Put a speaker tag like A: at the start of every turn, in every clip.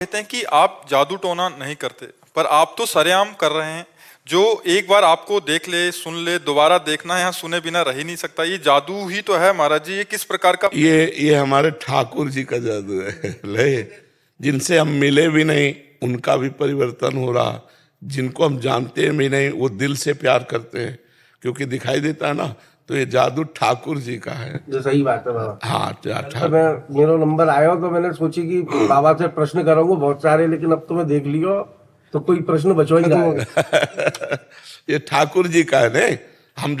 A: कहते हैं कि आप जादू टोना नहीं करते, पर आप तो सरेआम कर रहे हैं। जो एक बार आपको देख ले, सुन ले, दोबारा देखना यहाँ सुने बिना रह ही नहीं सकता। ये जादू ही तो है महाराज जी। ये किस प्रकार का?
B: ये हमारे ठाकुर जी का जादू है। ले, जिनसे हम मिले भी नहीं उनका भी परिवर्तन हो रहा, जिनको हम जानते भी नहीं वो दिल से प्यार करते हैं, क्योंकि दिखाई देता है ना। तो ये जादू ठाकुर जी का है।
C: जो सही बात है बाबा।
B: हाँ,
C: तो मैं मेरा नंबर आया तो मैंने सोची कि बाबा से प्रश्न करूंगा बहुत सारे, लेकिन अब तो मैं देख लियो तो कोई प्रश्न बचवा ही रहा है।
B: ये ठाकुर जी का है। नहीं, हम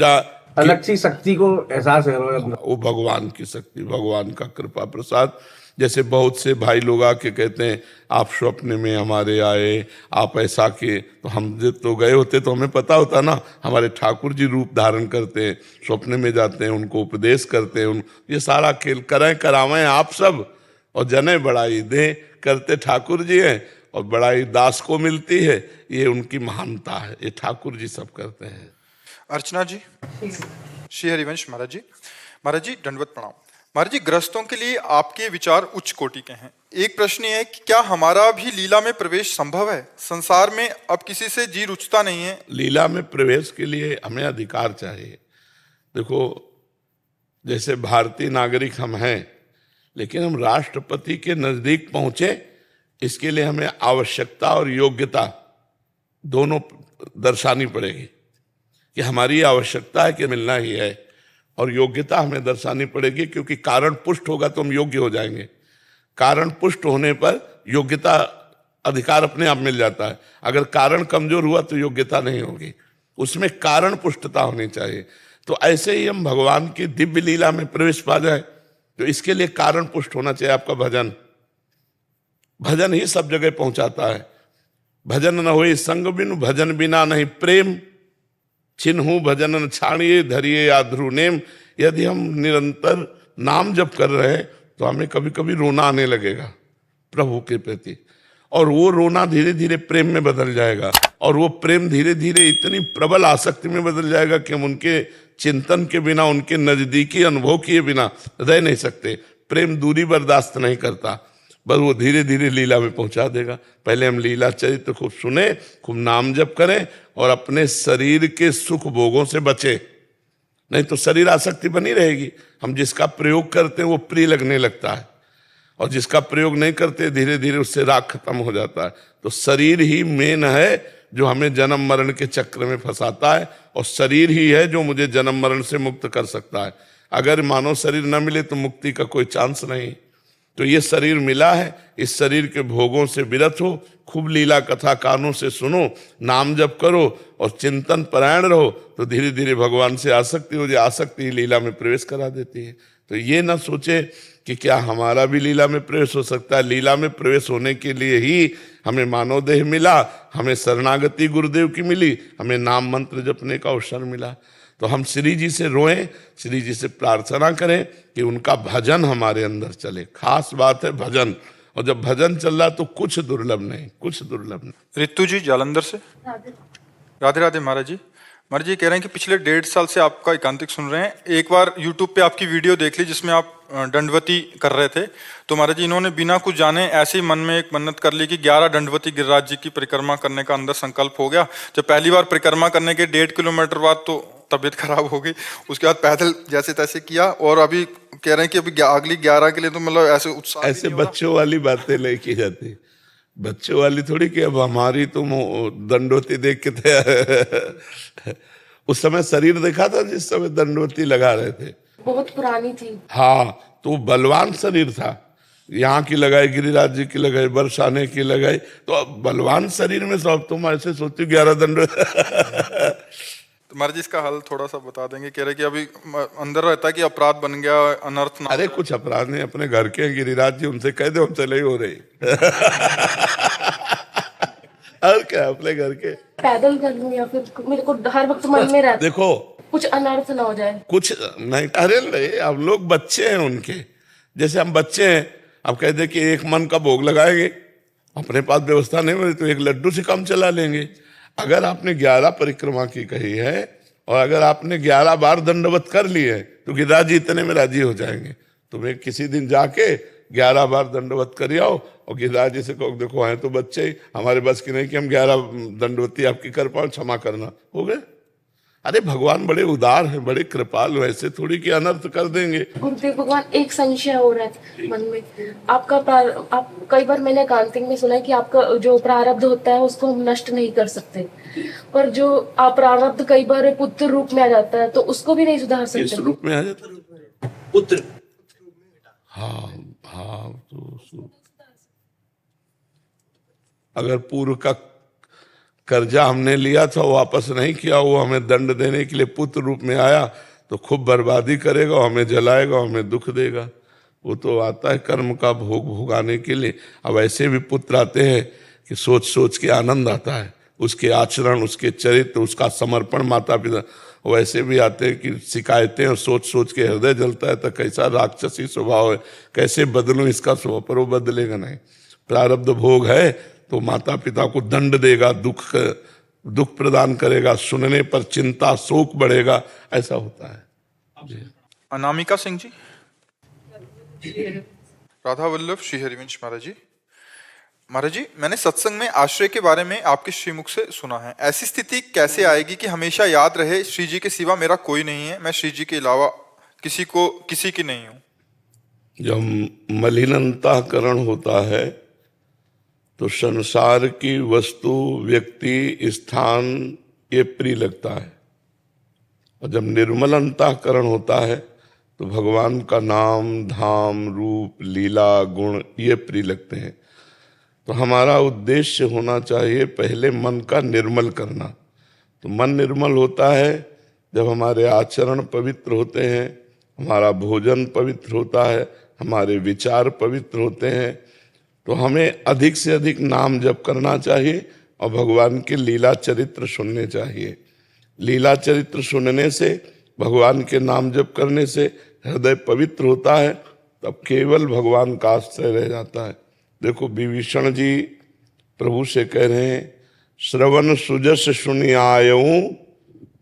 C: अलग सी शक्ति को एहसास है
B: वो भगवान की शक्ति, भगवान का कृपा प्रसाद। जैसे बहुत से भाई लोग आके कहते हैं आप स्वप्न में हमारे आए, आप ऐसा के, तो हम जब तो गए होते तो हमें पता होता ना। हमारे ठाकुर जी रूप धारण करते हैं, स्वप्न में जाते हैं, उनको उपदेश करते हैं। ये सारा खेल करें करावें आप सब, और जने बड़ाई दें करते ठाकुर जी हैं, और बड़ाई दास को मिलती है। ये उनकी महानता है, ये ठाकुर जी सब करते हैं।
A: अर्चना जी, श्री हरिवंश महाराज जी। महाराज जी दंडवत प्रणाम। महाराज जी, गृहस्थों के लिए आपके विचार उच्च कोटि के हैं। एक प्रश्न ये है कि क्या हमारा भी लीला में प्रवेश संभव है? संसार में अब किसी से जी रुचता नहीं है।
B: लीला में प्रवेश के लिए हमें अधिकार चाहिए। देखो, जैसे भारतीय नागरिक हम हैं, लेकिन हम राष्ट्रपति के नजदीक पहुंचे, इसके लिए हमें आवश्यकता और योग्यता दोनों दर्शानी पड़ेगी। कि हमारी आवश्यकता है कि मिलना ही है, और योग्यता हमें दर्शानी पड़ेगी, क्योंकि कारण पुष्ट होगा तो हम योग्य हो जाएंगे। कारण पुष्ट होने पर योग्यता, अधिकार अपने आप मिल जाता है। अगर कारण कमजोर हुआ तो योग्यता नहीं होगी, उसमें कारण पुष्टता होनी चाहिए। तो ऐसे ही हम भगवान की दिव्य लीला में प्रवेश पा जाए, तो इसके लिए कारण पुष्ट होना चाहिए। आपका भजन, भजन ही सब जगह पहुंचाता है। भजन न होए संग बिनु, भजन बिना नहीं प्रेम, चिन्हू भजन छाणिए धरिए आध्रु नेम। यदि हम निरंतर नाम जप कर रहे हैं तो हमें कभी कभी रोना आने लगेगा प्रभु के प्रति, और वो रोना धीरे धीरे प्रेम में बदल जाएगा, और वो प्रेम धीरे धीरे इतनी प्रबल आसक्ति में बदल जाएगा कि हम उनके चिंतन के बिना, उनके नजदीकी अनुभव किए बिना रह नहीं सकते। प्रेम दूरी बर्दाश्त नहीं करता, बस वो धीरे धीरे लीला में पहुंचा देगा। पहले हम लीला चरित्र खूब सुने, खूब नाम जप करें, और अपने शरीर के सुख भोगों से बचे। नहीं तो शरीर आसक्ति बनी रहेगी। हम जिसका प्रयोग करते हैं वो प्रिय लगने लगता है, और जिसका प्रयोग नहीं करते धीरे धीरे उससे राग खत्म हो जाता है। तो शरीर ही मेन है जो हमें जन्म मरण के चक्र में फंसाता है, और शरीर ही है जो मुझे जन्म मरण से मुक्त कर सकता है। अगर मानव शरीर न मिले तो मुक्ति का कोई चांस नहीं। तो ये शरीर मिला है, इस शरीर के भोगों से विरत हो, खूब लीला कथा कानों से सुनो, नाम जप करो, और चिंतन परायण रहो, तो धीरे धीरे भगवान से आसक्ति हो जाए। आसक्ति ही लीला में प्रवेश करा देती है। तो ये ना सोचे कि क्या हमारा भी लीला में प्रवेश हो सकता है। लीला में प्रवेश होने के लिए ही हमें मानव देह मिला, हमें शरणागति गुरुदेव की मिली, हमें नाम मंत्र जपने का अवसर मिला। तो हम श्री जी से रोएं, श्री जी से प्रार्थना करें कि उनका भजन हमारे अंदर चले। खास बात है भजन, और जब भजन चल रहा तो कुछ दुर्लभ नहीं, कुछ दुर्लभ नहीं।
A: रितु जी जालंधर से। राधे राधे महाराज जी। महाराज जी कह रहे हैं कि पिछले 1.5 साल से आपका एकांतिक सुन रहे हैं। एक बार यूट्यूब पे आपकी वीडियो देख ली जिसमें आप दंडवती कर रहे थे। तो महाराज जी इन्होंने बिना कुछ जाने ऐसे ही मन में एक मन्नत कर ली कि 11 दंडवती गिरिराज जी की परिक्रमा करने का अंदर संकल्प हो गया। जब पहली बार परिक्रमा करने के 1.5 किलोमीटर बाद तो तबीयत खराब हो गई, उसके बाद पैदल जैसे तैसे किया, और अभी कह रहे हैं कि अभी अगली 11 के लिए तो मतलब ऐसे उत्साह,
B: ऐसे बच्चों वाली बातें नहीं की जाती। बच्चों वाली थोड़ी कि अब हमारी तुम दंडवती देख के थे। उस समय शरीर देखा था जिस समय दंडवती लगा रहे थे,
D: बहुत पुरानी थी।
B: हाँ, तो बलवान शरीर था। यहाँ की लगाई, गिरिराज जी की लगाई, बरसाने की लगाई, तो अब बलवान शरीर में सब तुम ऐसे सोचते 11 दंड।
A: तो महाराज जी इसका हल थोड़ा सा बता देंगे? कह रहे कि अभी अंदर रहता है कि अपराध बन गया, अनर्थ ना।
B: अरे कुछ अपराध नहीं, अपने घर के गिरिराज जी, उनसे कह दो हम चले ही हो रही। और क्या, अपने घर के
D: पैदल कर लूं, या फिर मेरे को हर वक्त मन में रहता
B: देखो
D: कुछ अनर्थ ना हो जाए।
B: कुछ नहीं, अरे नहीं, हम लोग बच्चे हैं उनके। जैसे हम बच्चे हैं, अब कह दे कि एक मन का भोग लगाएंगे, अपने पास व्यवस्था नहीं मिली तो एक लड्डू से काम चला लेंगे। अगर आपने 11 परिक्रमा की कही है, और अगर आपने 11 बार दंडवत कर ली है, तो गिरिराज जी इतने में राजी हो जाएंगे। तुम्हें किसी दिन जाके 11 बार दंडवत कर आओ और गिरिराज जी से कहो देखो हैं तो बच्चे ही, हमारे बस की नहीं कि हम 11 दंडवती आपकी कर पाओ, क्षमा करना, हो गए। अरे भगवान बड़े उदार हैं, बड़े कृपाल, वैसे थोड़ी कि अनर्थ कर देंगे।
D: गुरुदेव भगवान, एक संशय हो रहा है मन में। आप कई बार मैंने एकांतिक में सुना है कि आपका जो प्रारब्ध होता है उसको हम नष्ट नहीं कर सकते, पर जो प्रारब्ध कई बार पुत्र रूप में आ जाता है तो उसको भी नहीं सुधार
B: इस
D: सकते।
B: रूप में आ जाता है पुत्र। हाँ हाँ, तो अगर पूर्व का कर्जा हमने लिया था वो वापस नहीं किया, वो हमें दंड देने के लिए पुत्र रूप में आया तो खूब बर्बादी करेगा, हमें जलाएगा, हमें दुख देगा। वो तो आता है कर्म का भोग भोगाने के लिए। अब ऐसे भी पुत्र आते हैं कि सोच सोच के आनंद आता है, उसके आचरण, उसके चरित्र, उसका समर्पण माता पिता। वैसे भी आते हैं कि शिकायतें और सोच सोच के हृदय जलता है, तो कैसा राक्षसी स्वभाव है, कैसे बदलूं इसका स्वभाव, पर वो बदलेगा नहीं। प्रारब्ध भोग है तो माता पिता को दंड देगा, दुख प्रदान करेगा, सुनने पर चिंता शोक बढ़ेगा, ऐसा होता है जी।
A: अनामिका सिंह जी। राधा वल्लभ श्री हरिवंश महाराज जी। महाराज जी, मैंने सत्संग में आश्रय के बारे में आपके श्रीमुख से सुना है। ऐसी स्थिति कैसे आएगी कि हमेशा याद रहे श्री जी के सिवा मेरा कोई नहीं है, मैं श्री जी के अलावा किसी की नहीं हूं।
B: जब मलिन अंतःकरण होता है तो संसार की वस्तु, व्यक्ति, स्थान ये प्रिय लगता है, और जब निर्मल अंतःकरण होता है तो भगवान का नाम, धाम, रूप, लीला, गुण ये प्रिय लगते हैं। तो हमारा उद्देश्य होना चाहिए पहले मन का निर्मल करना। तो मन निर्मल होता है जब हमारे आचरण पवित्र होते हैं, हमारा भोजन पवित्र होता है, हमारे विचार पवित्र होते हैं। तो हमें अधिक से अधिक नाम जप करना चाहिए और भगवान के लीला चरित्र सुनने चाहिए। लीला चरित्र सुनने से, भगवान के नाम जप करने से हृदय पवित्र होता है, तब केवल भगवान का आश्रय रह जाता है। देखो विभीषण जी प्रभु से कह रहे हैं, श्रवण सुजस सुनि आयऊं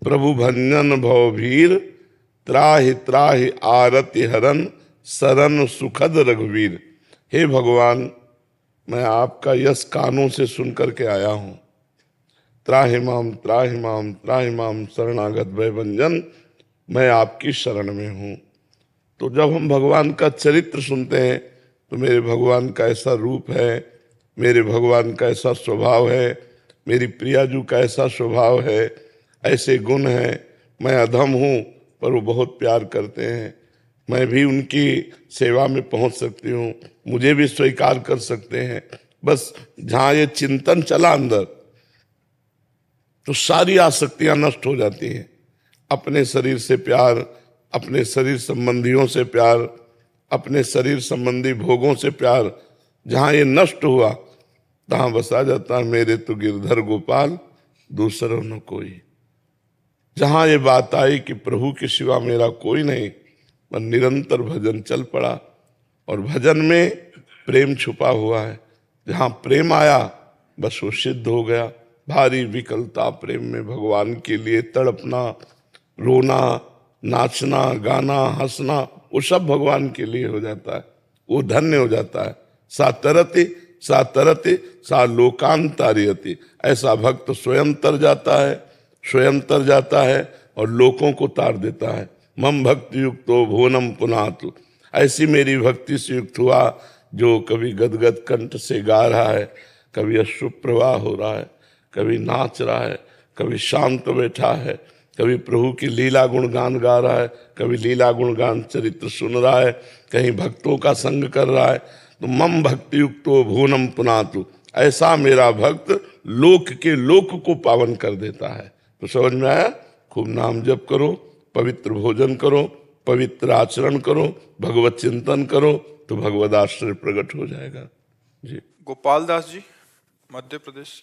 B: प्रभु भंजन भवभीर, त्राहि त्राहि आरति हरन शरण सुखद रघुवीर। हे भगवान, मैं आपका यश कानों से सुन करके आया हूं। त्राहि माम त्राहि माम त्राहि माम शरणागत भयभंजन, मैं आपकी शरण में हूं। तो जब हम भगवान का चरित्र सुनते हैं तो मेरे भगवान का ऐसा रूप है, मेरे भगवान का ऐसा स्वभाव है, मेरी प्रियाजू का ऐसा स्वभाव है, ऐसे गुण हैं, मैं अधम हूँ पर वो बहुत प्यार करते हैं, मैं भी उनकी सेवा में पहुंच सकती हूँ, मुझे भी स्वीकार कर सकते हैं। बस जहाँ ये चिंतन चला अंदर तो सारी आसक्तियां नष्ट हो जाती हैं। अपने शरीर से प्यार, अपने शरीर संबंधियों से प्यार, अपने शरीर संबंधी भोगों से प्यार, जहाँ ये नष्ट हुआ तहाँ बसा जाता है मेरे तो गिरधर गोपाल दूसरों न कोई। जहाँ ये बात आई कि प्रभु के सिवा मेरा कोई नहीं, पर निरंतर भजन चल पड़ा, और भजन में प्रेम छुपा हुआ है। जहाँ प्रेम आया बस वो सिद्ध हो गया। भारी विकलता प्रेम में, भगवान के लिए तड़पना, रोना, नाचना, गाना, हंसना, वो सब भगवान के लिए हो जाता है, वो धन्य हो जाता है। सा तरति सा तरति सा लोकांतारियति। ऐसा भक्त स्वयं तर जाता है, स्वयं तर जाता है और लोकों को तार देता है। मम भक्ति युक्तो भुवनम पुनातु। ऐसी मेरी भक्ति से युक्त हुआ जो कभी गदगद कंठ से गा रहा है, कभी अश्रु प्रवाह हो रहा है, कभी नाच रहा है, कभी शांत बैठा है, कभी प्रभु की लीला गुणगान गा रहा है, कभी लीला गुणगान चरित्र सुन रहा है, कहीं भक्तों का संग कर रहा है। तो मम भक्ति युक्तो भुवनम पुनातु, ऐसा मेरा भक्त लोक के लोक को पावन कर देता है। तो समझ में आया? खूब नाम जप करो, पवित्र भोजन करो, पवित्र आचरण करो, भगवत चिंतन करो, तो भगवद आश्रय प्रकट हो जाएगा जी।
A: गोपाल दास जी, मध्य प्रदेश।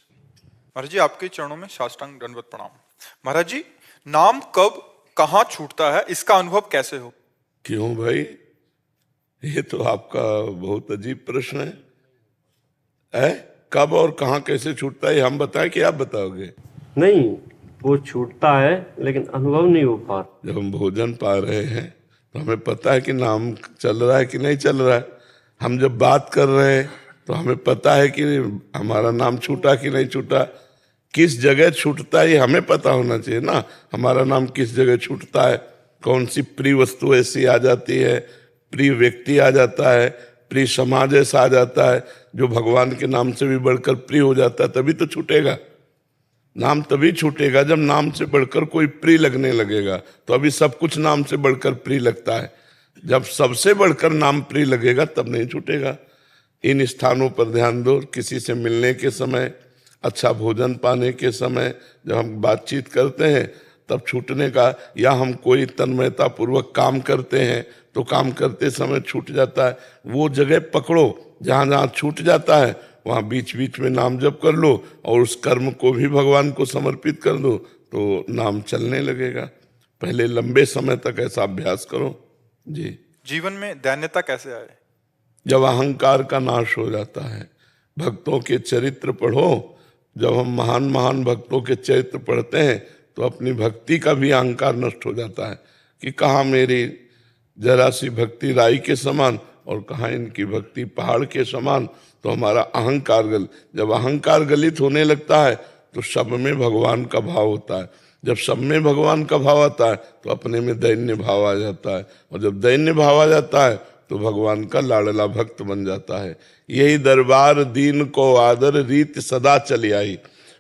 A: महाराज जी, आपके चरणों में साष्टांग दंडवत प्रणाम। महाराज जी, नाम कब कहाँ छूटता है, इसका अनुभव कैसे हो?
B: क्यों भाई, ये तो आपका बहुत अजीब प्रश्न है। कब और कहाँ कैसे छूटता है हम बताएं कि आप बताओगे?
E: नहीं, वो छूटता है लेकिन अनुभव नहीं हो पा रहा।
B: जब हम भोजन पा रहे हैं तो हमें पता है कि नाम चल रहा है कि नहीं चल रहा है। हम जब बात कर रहे हैं तो हमें पता है कि हमारा नाम छूटा कि नहीं छूटा, किस जगह छूटता है ये हमें पता होना चाहिए ना। हमारा नाम किस जगह छूटता है, कौन सी प्रिय वस्तु ऐसी आ जाती है, प्रिय व्यक्ति आ जाता है, प्रिय समाज ऐसा आ जाता है जो भगवान के नाम से भी बढ़कर प्रिय हो जाता है, तभी तो छूटेगा। नाम तभी छूटेगा जब नाम से बढ़कर कोई प्रिय लगने लगेगा। तो अभी सब कुछ नाम से बढ़कर प्रिय लगता है, जब सबसे बढ़कर नाम प्रिय लगेगा तब नहीं छूटेगा। इन स्थानों पर ध्यान दो, किसी से मिलने के समय, अच्छा भोजन पाने के समय, जब हम बातचीत करते हैं तब छूटने का, या हम कोई तन्मयता पूर्वक काम करते हैं तो काम करते समय छूट जाता है, वो जगह पकड़ो जहाँ जहाँ छूट जाता है वहाँ बीच बीच में नाम जप कर लो और उस कर्म को भी भगवान को समर्पित कर दो तो नाम चलने लगेगा। पहले लंबे समय तक ऐसा अभ्यास करो जी।
A: जीवन में दैन्यता कैसे आए?
B: जब अहंकार का नाश हो जाता है। भक्तों के चरित्र पढ़ो, जब हम महान महान भक्तों के चरित्र पढ़ते हैं तो अपनी भक्ति का भी अहंकार नष्ट हो जाता है कि कहाँ मेरी जरा सी भक्ति राई के समान और कहाँ इनकी भक्ति पहाड़ के समान। तो हमारा अहंकार जब अहंकार गलित होने लगता है तो सब में भगवान का भाव होता है। जब सब में भगवान का भाव आता है तो अपने में दैन्य भाव आ जाता है, और जब दैन्य भाव आ जाता है तो भगवान का लाडला भक्त बन जाता है। यही दरबार दीन को आदर रीत सदा चली आई।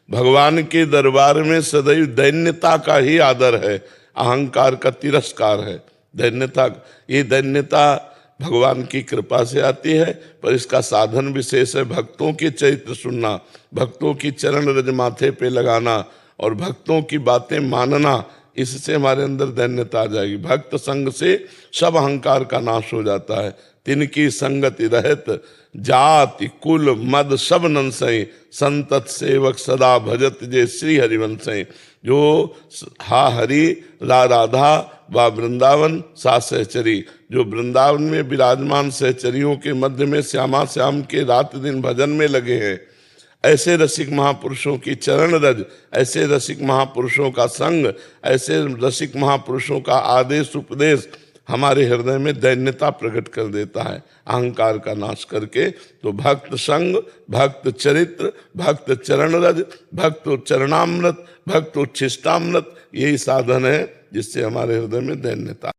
B: भगवान के दरबार में सदैव दैन्यता का ही आदर है, अहंकार का तिरस्कार है। दैन्यता, ये दैन्यता भगवान की कृपा से आती है, पर इसका साधन विशेष है भक्तों के चरित्र सुनना, भक्तों की चरण रज माथे पे लगाना और भक्तों की बातें मानना। इससे हमारे अंदर दैन्यता आ जाएगी। भक्त संग से सब अहंकार का नाश हो जाता है। तिनकी संगति रहत जाति कुल मद सब नंसई, संतत सेवक सदा भजत जे श्री हरिवंशई। जो हा हरि ला राधा व वृंदावन सा सहचरी, जो वृंदावन में विराजमान सहचरियों के मध्य में श्यामा श्याम के रात दिन भजन में लगे हैं, ऐसे रसिक महापुरुषों की चरण रज, ऐसे रसिक महापुरुषों का संग, ऐसे रसिक महापुरुषों का आदेश उपदेश हमारे हृदय में दैन्यता प्रकट कर देता है, अहंकार का नाश करके। तो भक्त संग, भक्त चरित्र, भक्त चरण रज, भक्त चरणामृत, भक्त उच्छिष्टामृत, यही साधन है जिससे हमारे हृदय में दैन्यता